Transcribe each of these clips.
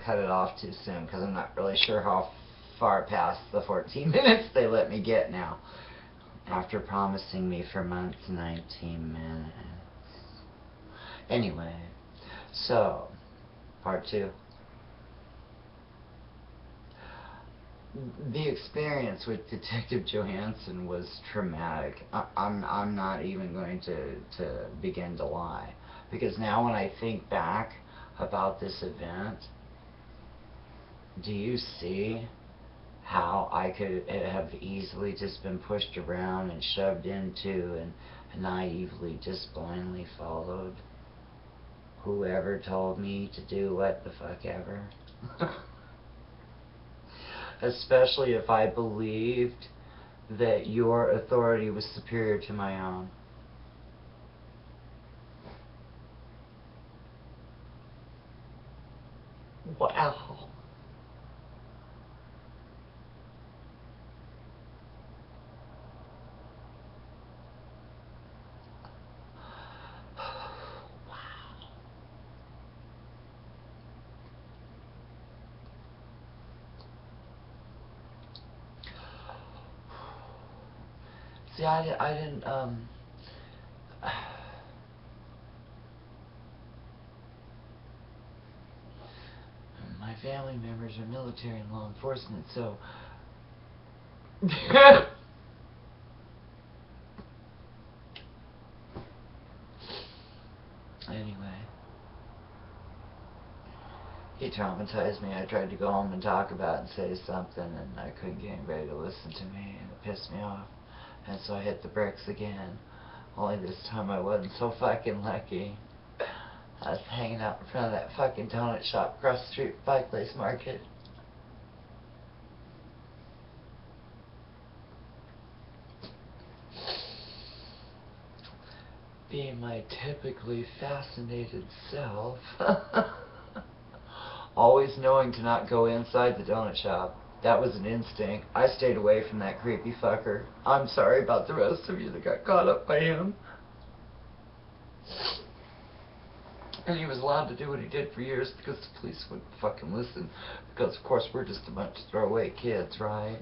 cut it off too soon because I'm not really sure how far past the 14 minutes they let me get now. After promising me for months 19 minutes. Anyway, so, part 2. The experience with Detective Johansson was traumatic. I'm not even going to begin to lie. Because now when I think back about this event, do you see how I could have easily just been pushed around and shoved into and naively just blindly followed whoever told me to do what the fuck ever? Especially if I believed that your authority was superior to my own. Wow. See, I didn't, my family members are military and law enforcement, so... Anyway. He traumatized me. I tried to go home and talk about it and say something, and I couldn't get anybody to listen to me, and it pissed me off. And so I hit the bricks again. Only this time I wasn't so fucking lucky. I was hanging out in front of that fucking donut shop across the street from Pike Place Market. Being my typically fascinated self. Always knowing to not go inside the donut shop. That was an instinct. I stayed away from that creepy fucker. I'm sorry about the rest of you that got caught up by him. And he was allowed to do what he did for years because the police wouldn't fucking listen. Because, of course, we're just a bunch of throwaway kids, right?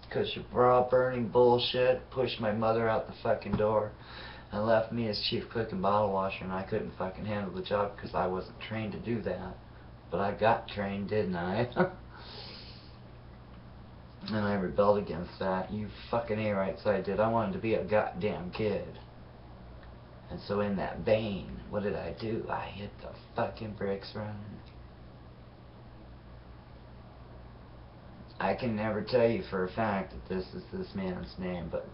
Because your bra-burning bullshit pushed my mother out the fucking door and left me as chief cook and bottle washer, and I couldn't fucking handle the job because I wasn't trained to do that. But I got trained, didn't I? And I rebelled against that. You fucking A-rights I did. I wanted to be a goddamn kid. And so in that vein, what did I do? I hit the fucking bricks running. I can never tell you for a fact that this is this man's name, but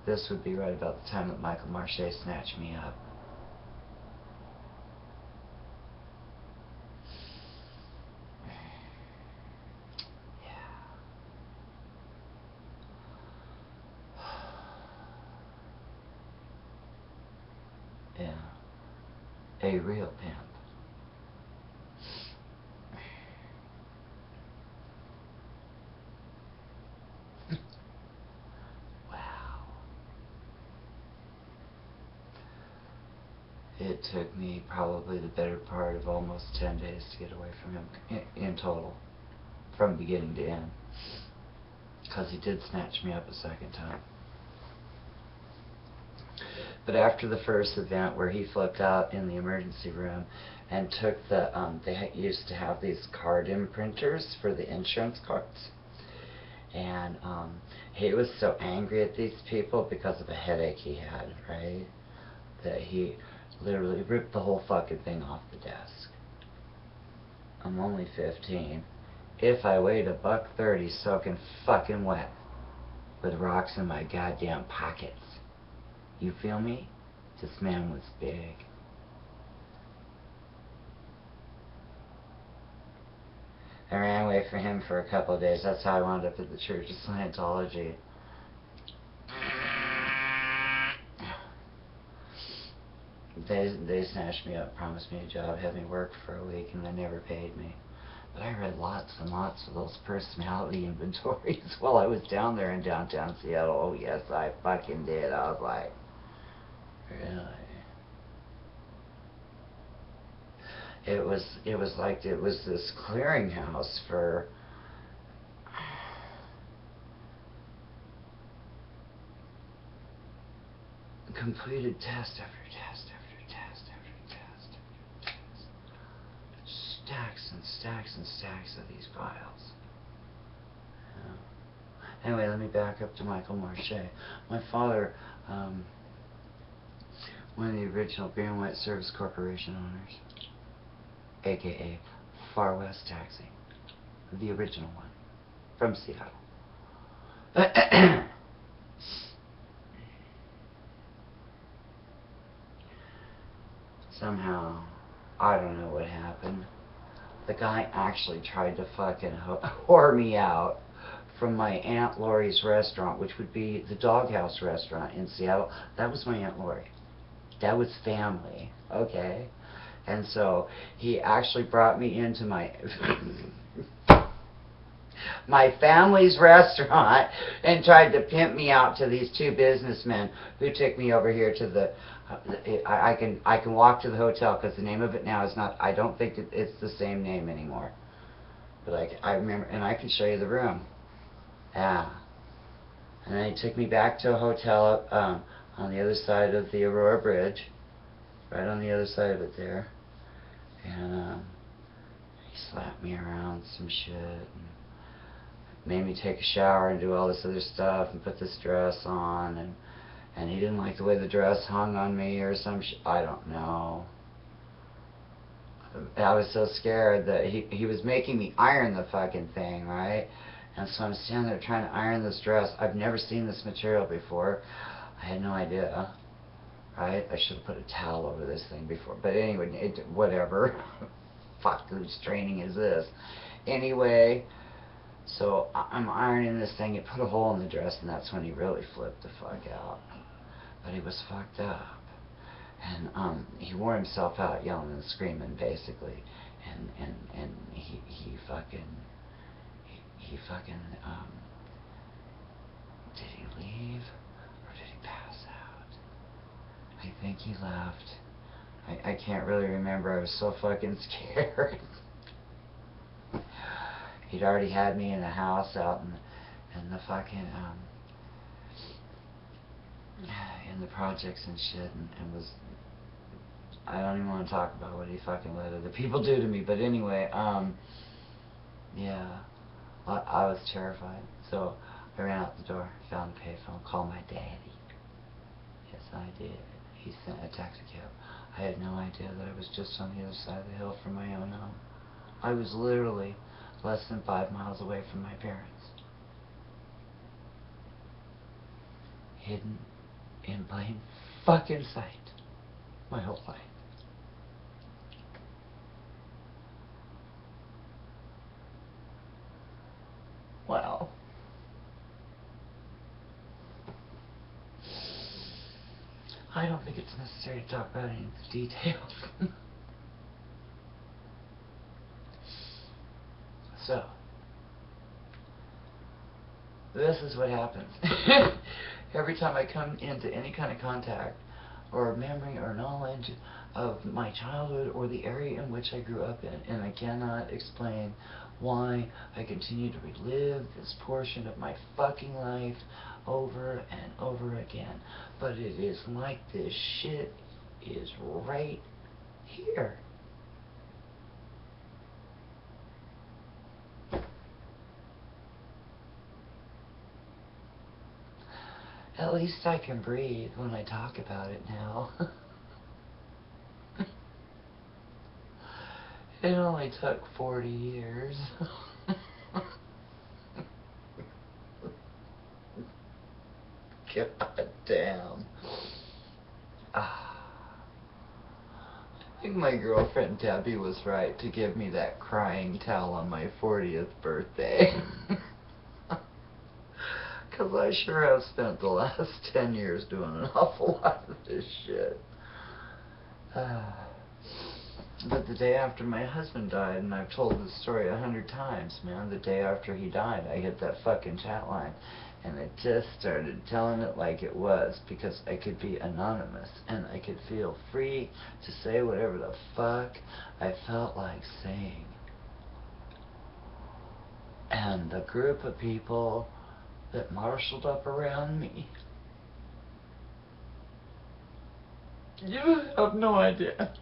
this would be right about the time that Michael Marche snatched me up. Yeah. A real pimp. Wow. It took me probably the better part of almost 10 days to get away from him in total. From beginning to end. Because he did snatch me up a second time. But after the first event where he flipped out in the emergency room and took the, they used to have these card imprinters for the insurance cards. And he was so angry at these people because of a headache he had, right? That he literally ripped the whole fucking thing off the desk. I'm only 15. If I weighed $130 soaking fucking wet with rocks in my goddamn pockets. You feel me? This man was big. I ran away from him for a couple of days. That's how I wound up at the Church of Scientology. They snatched me up, promised me a job, had me work for a week, and they never paid me. But I read lots and lots of those personality inventories while I was down there in downtown Seattle. Oh yes, I fucking did. I was like, really? It was like it was this clearinghouse for completed test after test after test after test after test. Stacks and stacks and stacks of these files. Yeah. Anyway, let me back up to Michael Marche. My father, one of the original Green and White Service Corporation owners, aka Far West Taxi, the original one, from Seattle. Somehow, I don't know what happened. The guy actually tried to fucking whore me out from my Aunt Lori's restaurant, which would be the Doghouse restaurant in Seattle. That was my Aunt Lori. That was family, okay? And so he actually brought me into my my family's restaurant and tried to pimp me out to these two businessmen who took me over here to the I can walk to the hotel because the name of it now is not, I don't think it's the same name anymore, but I remember, and I can show you the room. Yeah. And then he took me back to a hotel on the other side of the Aurora Bridge, right on the other side of it there, and he slapped me around some shit and made me take a shower and do all this other stuff and put this dress on, and he didn't like the way the dress hung on me or some I don't know. I was so scared that he was making me iron the fucking thing, right? And so I'm standing there trying to iron this dress. I've never seen this material before. I had no idea, right? I should have put a towel over this thing before. But anyway, whatever. Fuck, whose training is this? Anyway, so I'm ironing this thing. It put a hole in the dress, and that's when he really flipped the fuck out. But he was fucked up. And he wore himself out yelling and screaming, basically. And he fucking did he leave or did he pass out? I think he left. I can't really remember. I was so fucking scared. He'd already had me in the house out in the fucking in the projects and shit, and was, I don't even want to talk about what he fucking let other people do to me, but anyway, yeah, I was terrified. So I ran out the door, found a payphone, called my daddy. Yes, I did. He sent a taxi cab. I had no idea that I was just on the other side of the hill from my own home. I was literally less than 5 miles away from my parents. Hidden in plain fucking sight my whole life. Wow. I don't think it's necessary to talk about any of the details. So, this is what happens. Every time I come into any kind of contact or memory or knowledge of my childhood or the area in which I grew up in, and I cannot explain why I continue to relive this portion of my fucking life over and over again. But it is like this shit is right here. At least I can breathe when I talk about it now. It only took 40 years. God damn. I think my girlfriend Debbie was right to give me that crying towel on my 40th birthday. Because I sure have spent the last 10 years doing an awful lot of this shit. But the day after my husband died, and I've told this story 100 times, man, the day after he died, I hit that fucking chat line, and I just started telling it like it was, because I could be anonymous, and I could feel free to say whatever the fuck I felt like saying. And the group of people that marshaled up around me, you have no idea.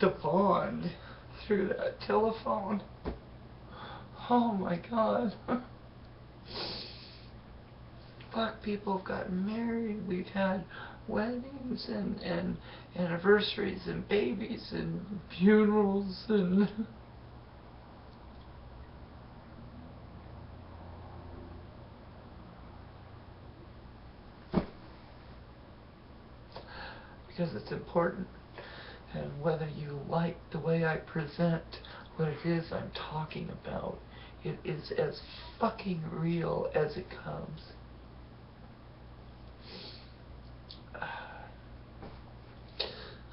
The bond through that telephone. Oh my God. Fuck, people have gotten married. We've had weddings and anniversaries and babies and funerals and... because it's important. And whether you like the way I present what it is I'm talking about, it is as fucking real as it comes.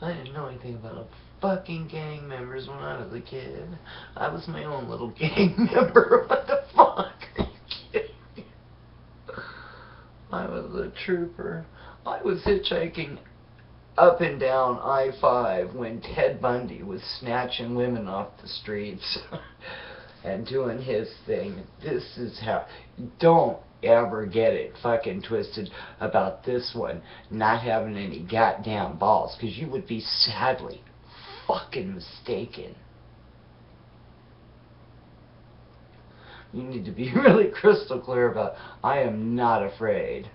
I didn't know anything about fucking gang members when I was a kid. I was my own little gang member. What the fuck? Are you kidding me? I was a trooper. I was hitchhiking up and down I-5 when Ted Bundy was snatching women off the streets and doing his thing. This is how... Don't ever get it fucking twisted about this one not having any goddamn balls, because you would be sadly fucking mistaken. You need to be really crystal clear about, I am not afraid.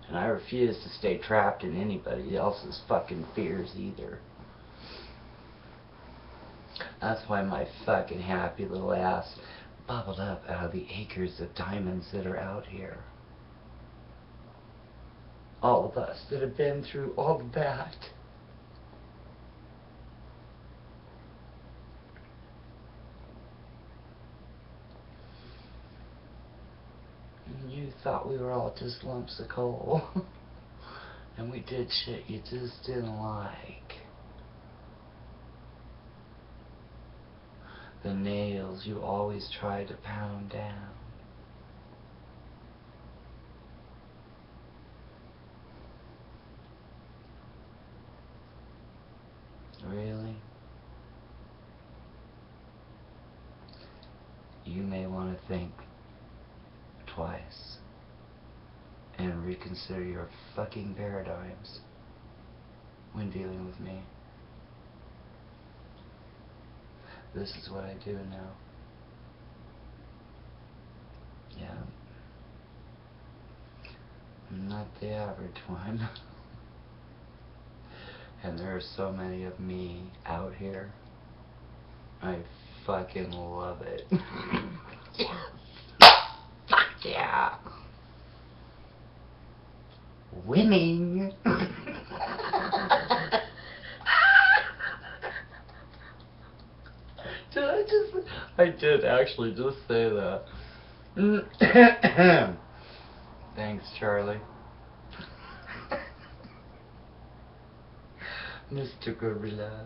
And I refuse to stay trapped in anybody else's fucking fears either. That's why my fucking happy little ass bubbled up out of the acres of diamonds that are out here. All of us that have been through all of that. And you thought we were all just lumps of coal. And we did shit you just didn't like. The nails you always tried to pound down. Really? You may want to think twice and reconsider your fucking paradigms when dealing with me. This is what I do now. Yeah. I'm not the average one. And there are so many of me out here. I fucking love it. Yeah. Fuck yeah. Winning. I did actually just say that. Thanks, Charlie. Mr. Gorilla.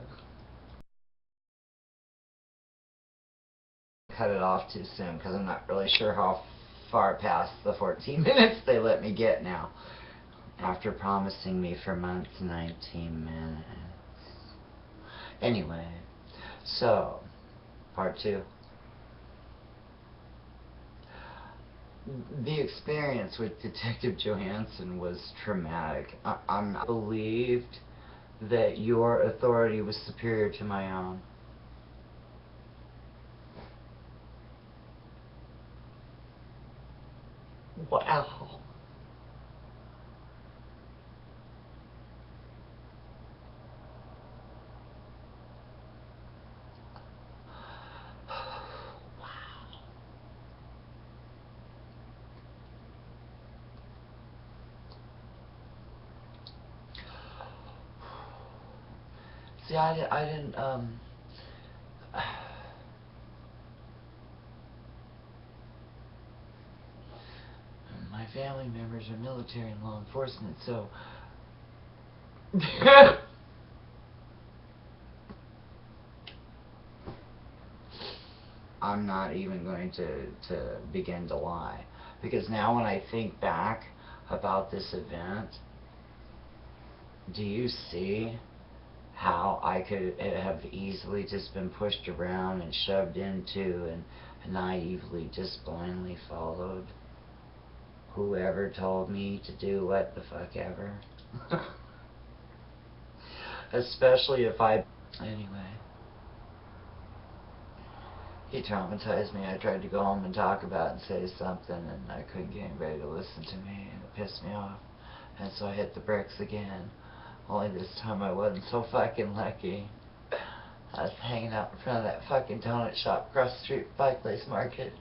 Cut it off too soon because I'm not really sure how far past the 14 minutes they let me get now. After promising me for months 19 minutes. Anyway, so, part 2. The experience with Detective Johansson was traumatic. I believed that your authority was superior to my own. Wow. See, I didn't, family members are military and law enforcement, so I'm not even going to begin to lie. Because now when I think back about this event, do you see how I could have easily just been pushed around and shoved into and naively just blindly followed whoever told me to do what the fuck ever? Especially if I... Anyway. He traumatized me. I tried to go home and talk about it and say something, and I couldn't get anybody to listen to me, and it pissed me off. And so I hit the bricks again. Only this time I wasn't so fucking lucky. I was hanging out in front of that fucking donut shop across the street from Pike Place Market.